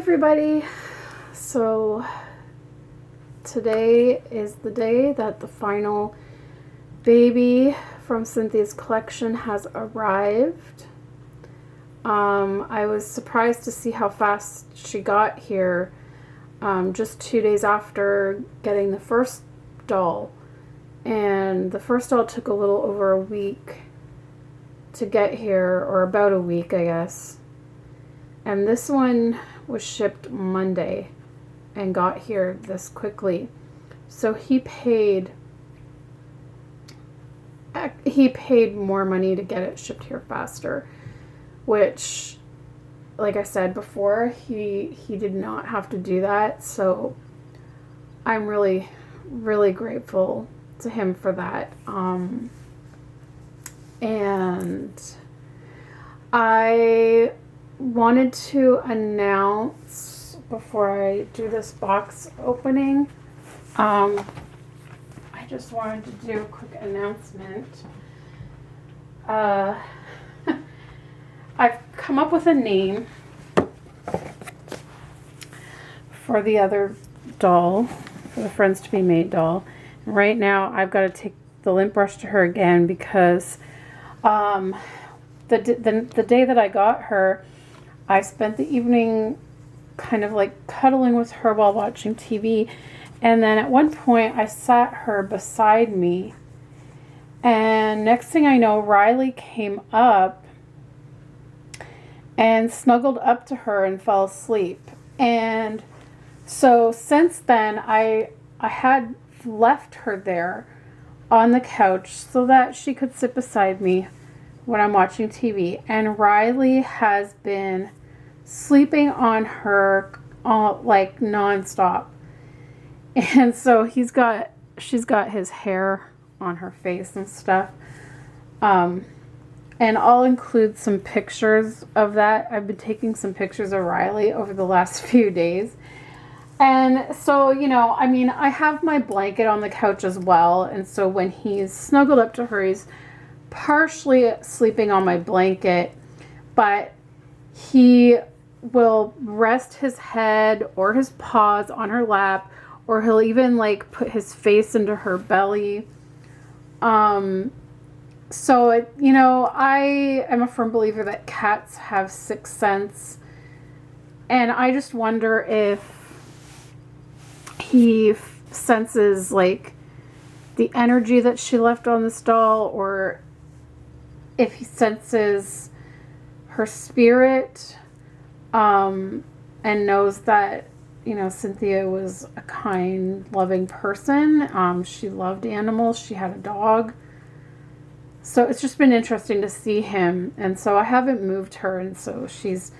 everybody. So today is the day that the final baby from Cynthia's collection has arrived. I was surprised to see how fast she got here, just 2 days after getting the first doll. And the first doll took a little over a week to get here, or about a week, I guess. And this one was shipped Monday and got here this quickly. So he paid more money to get it shipped here faster, which, like I said before, he did not have to do that. So I'm really, really grateful to him for that. And I wanted to announce before I do this box opening, I just wanted to do a quick announcement. I've come up with a name for the other doll, for the Friends to Be Made doll. Right now I've got to take the lint brush to her again because the day that I got her, I spent the evening kind of like cuddling with her while watching TV. And then at one point I sat her beside me. And next thing I know, Riley came up and snuggled up to her and fell asleep. And so since then, I had left her there on the couch so that she could sit beside me when I'm watching TV. And Riley has been sleeping on her like nonstop. And so she's got his hair on her face and stuff. And I'll include some pictures of that. I've been taking some pictures of Riley over the last few days. And so, you know, I mean, I have my blanket on the couch as well. And so when he's snuggled up to her, he's partially sleeping on my blanket, but he will rest his head or his paws on her lap, or he'll even like put his face into her belly. So you know, I am a firm believer that cats have sixth sense, and I just wonder if he senses like the energy that she left on this doll, or if he senses her spirit, and knows that, you know, Cynthia was a kind, loving person. She loved animals. She had a dog. So it's just been interesting to see him. And so I haven't moved her, and so she's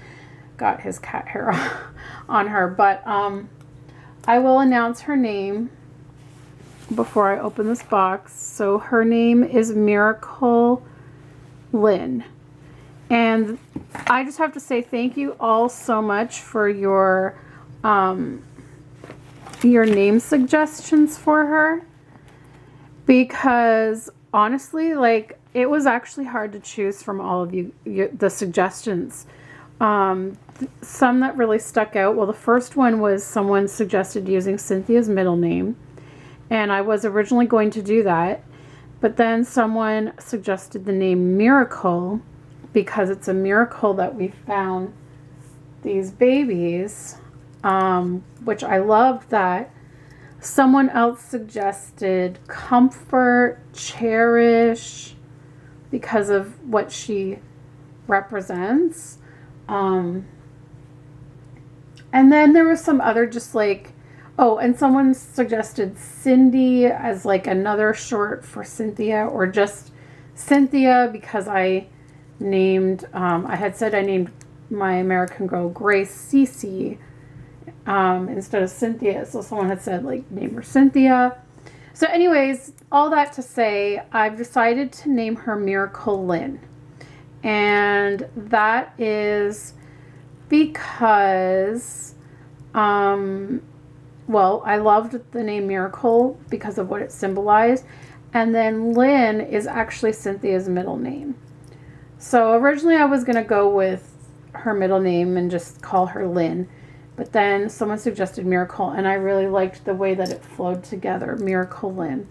got his cat hair on her. But I will announce her name before I open this box. So her name is Miracle Lynn. And I just have to say thank you all so much for your name suggestions for her, because honestly, like, it was actually hard to choose from all of the suggestions. Some that really stuck out. Well, the first one was someone suggested using Cynthia's middle name, and I was originally going to do that, but then someone suggested the name Miracle, because it's a miracle that we found these babies, which I loved that. Someone else suggested Comfort, Cherish, because of what she represents. And then there was some other just like, oh, and someone suggested Cindy as like another short for Cynthia, or just Cynthia, because I had said I named my American girl Grace Cece instead of Cynthia. So someone had said, like, name her Cynthia. So anyways, all that to say, I've decided to name her Miracle Lynn. And that is because, well, I loved the name Miracle because of what it symbolized. And then Lynn is actually Cynthia's middle name. So originally I was going to go with her middle name and just call her Lynn. But then someone suggested Miracle, and I really liked the way that it flowed together. Miracle Lynn.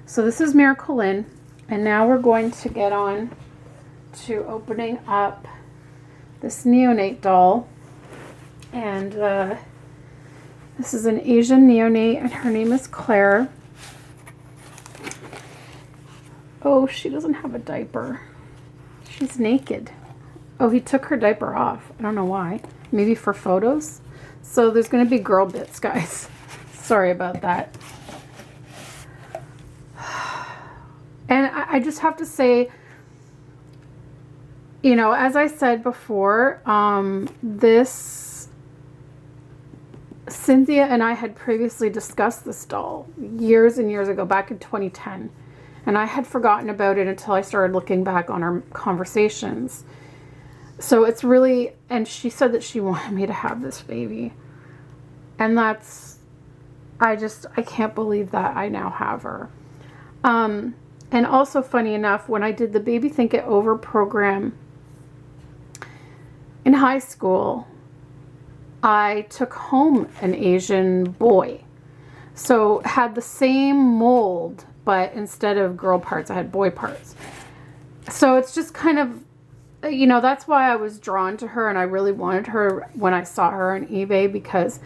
So this is Miracle Lynn, and now we're going to get on to opening up this Neonate doll. And this is an Asian neonate, and her name is Claire. Oh, she doesn't have a diaper. She's naked. Oh, he took her diaper off. I don't know why. Maybe for photos. So there's going to be girl bits, guys. Sorry about that. And I just have to say, you know, as I said before, this Cynthia and I had previously discussed this doll years and years ago, back in 2010. And I had forgotten about it until I started looking back on our conversations. So it's really, and she said that she wanted me to have this baby. And that's, I can't believe that I now have her. And also, funny enough, when I did the Baby Think It Over program in high school, I took home an Asian boy. So had the same mold, but instead of girl parts, I had boy parts. So it's just kind of, you know, that's why I was drawn to her, and I really wanted her when I saw her on eBay, because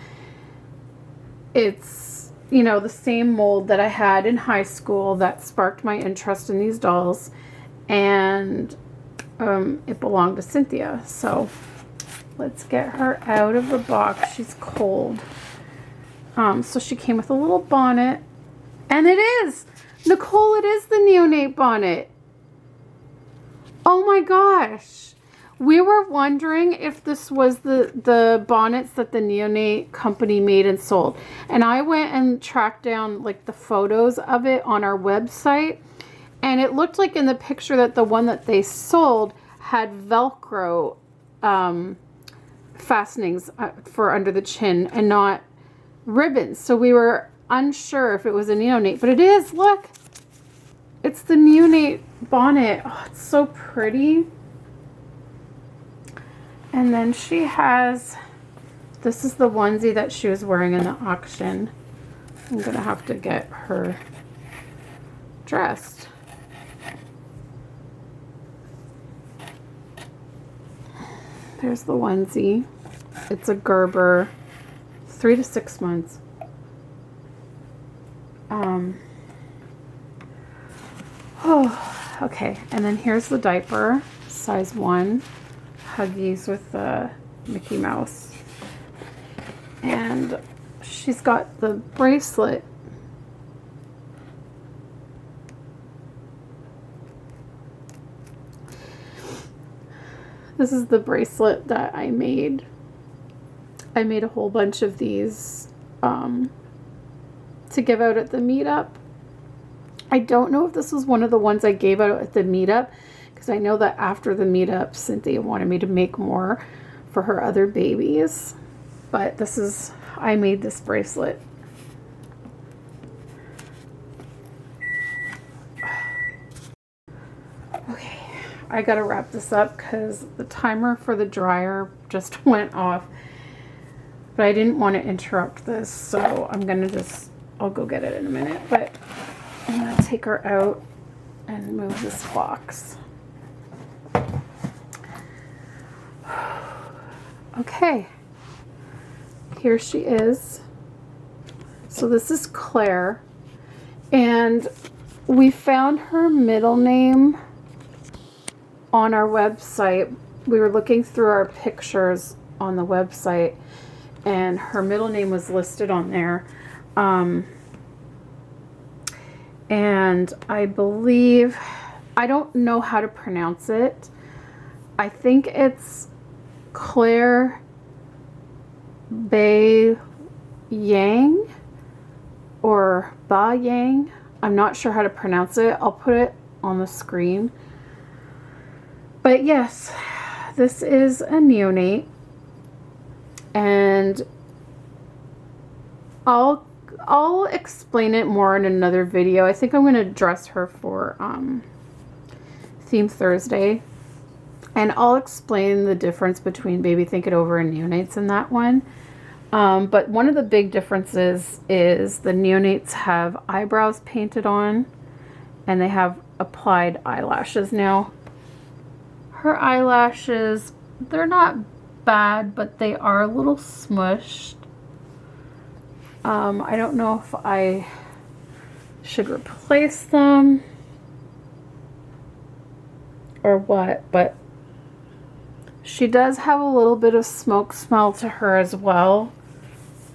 it's, you know, the same mold that I had in high school that sparked my interest in these dolls, and it belonged to Cynthia. So let's get her out of the box. She's cold. So she came with a little bonnet, and it is, Nicole, it is the Neonate bonnet. Oh my gosh. We were wondering if this was the bonnets that the Neonate company made and sold. And I went and tracked down like the photos of it on our website. And it looked like in the picture that the one that they sold had Velcro fastenings for under the chin and not ribbons. So we were unsure if it was a Neonate. But it is, look. It's the Neonate bonnet. Oh, it's so pretty. And then she has, this is the onesie that she was wearing in the auction. I'm going to have to get her dressed. There's the onesie. It's a Gerber, 3 to 6 months. Oh, okay. And then here's the diaper, size 1. Huggies with the Mickey Mouse. And she's got the bracelet. This is the bracelet that I made. I made a whole bunch of these to give out at the meetup. I don't know if this was one of the ones I gave out at the meetup, because I know that after the meetup, Cynthia wanted me to make more for her other babies. But this is, I made this bracelet. Okay, I gotta wrap this up because the timer for the dryer just went off. But I didn't want to interrupt this, so I'm gonna just, I'll go get it in a minute. But I'm gonna take her out and move this box. Okay, here she is. So this is Claire, and we found her middle name on our website. We were looking through our pictures on the website, and her middle name was listed on there. And I believe, I don't know how to pronounce it. I think it's Claire Bay Yang or Ba Yang. I'm not sure how to pronounce it. I'll put it on the screen. But yes, this is a neonate, and I'll explain it more in another video. I think I'm going to dress her for Theme Thursday. And I'll explain the difference between Baby Think It Over and neonates in that one. But one of the big differences is the neonates have eyebrows painted on and they have applied eyelashes. Now, her eyelashes, they're not bad, but they are a little smushed. I don't know if I should replace them or what, but she does have a little bit of smoke smell to her as well.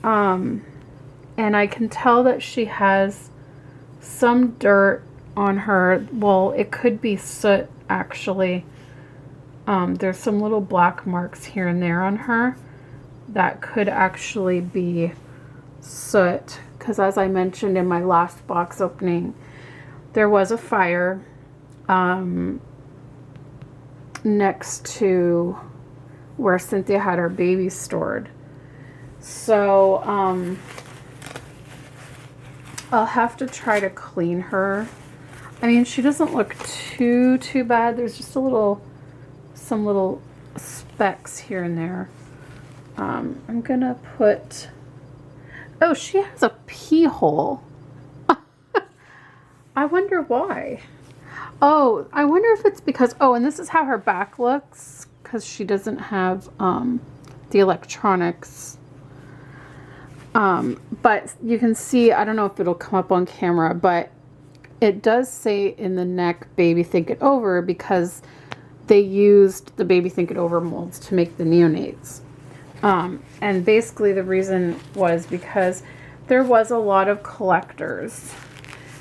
And I can tell that she has some dirt on her. Well, it could be soot, actually. There's some little black marks here and there on her that could actually be soot, because as I mentioned in my last box opening, there was a fire next to where Cynthia had her babies stored. So I'll have to try to clean her. I mean, she doesn't look too bad. There's just some little specks here and there. I'm gonna put, oh, she has a pee hole. I wonder why. Oh, I wonder if it's because, oh, and this is how her back looks, because she doesn't have the electronics. But you can see, I don't know if it'll come up on camera, but it does say in the neck, Baby Think It Over, because they used the Baby Think It Over molds to make the neonates. And basically the reason was because there was a lot of collectors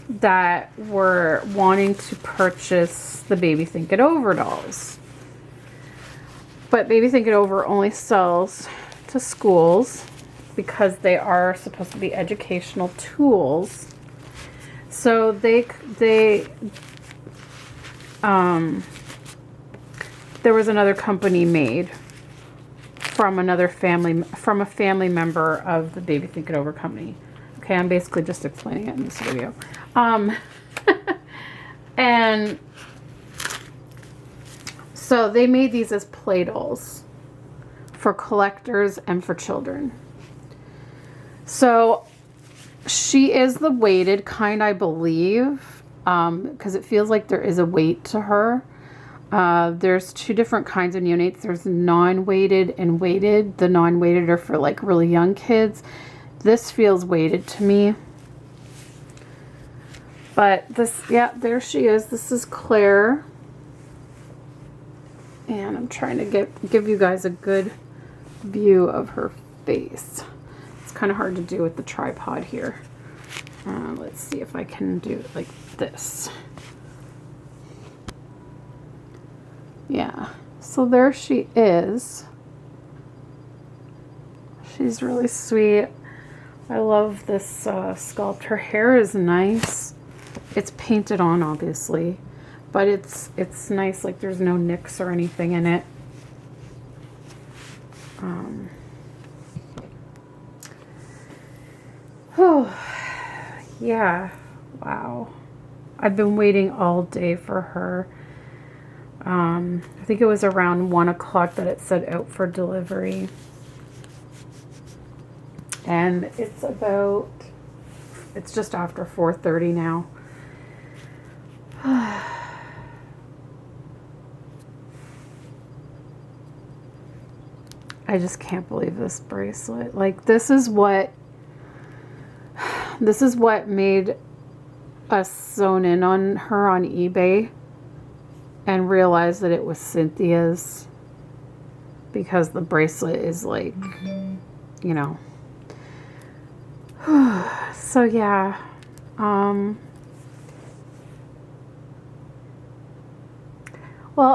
that were wanting to purchase the Baby Think It Over dolls. But Baby Think It Over only sells to schools because they are supposed to be educational tools. So there was another company made from a family member of the Baby Think It Over company. Okay, I'm basically just explaining it in this video. And so they made these as play dolls for collectors and for children. So she is the weighted kind, I believe, because it feels like there is a weight to her. There's two different kinds of neonates. There's non-weighted and weighted. The non-weighted are for like really young kids. This feels weighted to me. But this, yeah, there she is. This is Claire. And I'm trying to give you guys a good view of her face. It's kind of hard to do with the tripod here. Let's see if I can do it like this. Yeah, so there she is. She's really sweet. I love this sculpt. Her hair is nice. It's painted on, obviously, but it's nice. Like there's no nicks or anything in it. Oh, yeah. Wow. I've been waiting all day for her. I think it was around 1 o'clock that it said out for delivery. And it's just after 4:30 now. I just can't believe this bracelet. Like, this is what made us zone in on her on eBay and realize that it was Cynthia's, because the bracelet is like, you know. So yeah, well,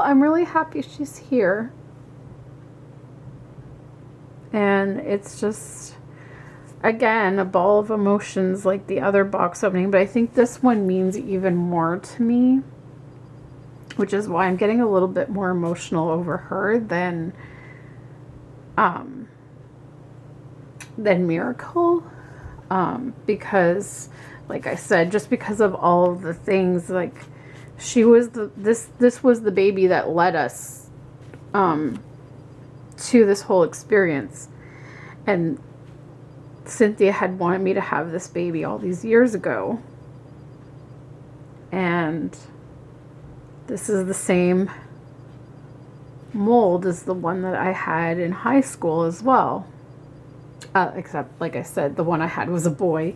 I'm really happy she's here, and it's just, again, a ball of emotions like the other box opening, but I think this one means even more to me, which is why I'm getting a little bit more emotional over her than Miracle. Because, like I said, just because of all of the things, like, she was this was the baby that led us to this whole experience. And Cynthia had wanted me to have this baby all these years ago. And this is the same mold as the one that I had in high school as well. Except, like I said, the one I had was a boy.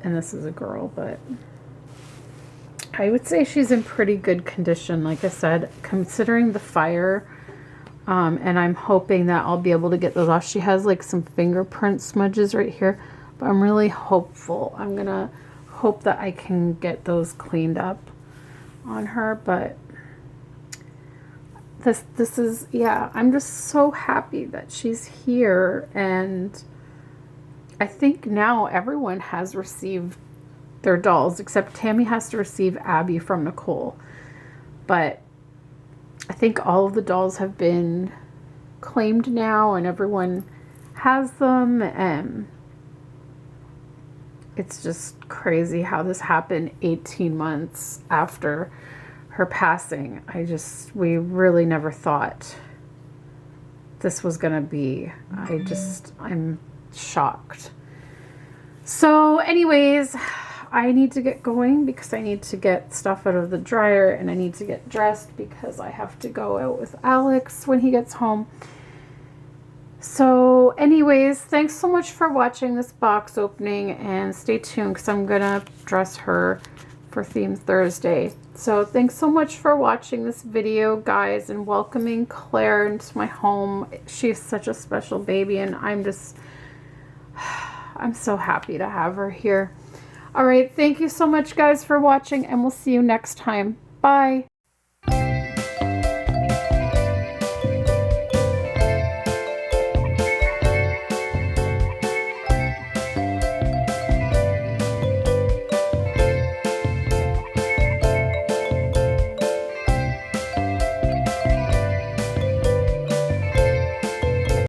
And this is a girl, but I would say she's in pretty good condition, like I said, considering the fire. And I'm hoping that I'll be able to get those off. She has like some fingerprint smudges right here, but I'm really hopeful. I'm gonna hope that I can get those cleaned up on her. But this is, yeah, I'm just so happy that she's here. And I think now everyone has received their dolls, except Tammy has to receive Abby from Nicole. But I think all of the dolls have been claimed now and everyone has them, and it's just crazy how this happened 18 months after her passing. We really never thought this was gonna be. I'm shocked. So anyways, I need to get going because I need to get stuff out of the dryer, and I need to get dressed because I have to go out with Alex when he gets home. So anyways, thanks so much for watching this box opening, and stay tuned because I'm gonna dress her for Theme Thursday. So thanks so much for watching this video, guys, and welcoming Claire into my home. She's such a special baby, and I'm so happy to have her here. All right, thank you so much, guys, for watching, and we'll see you next time. Bye.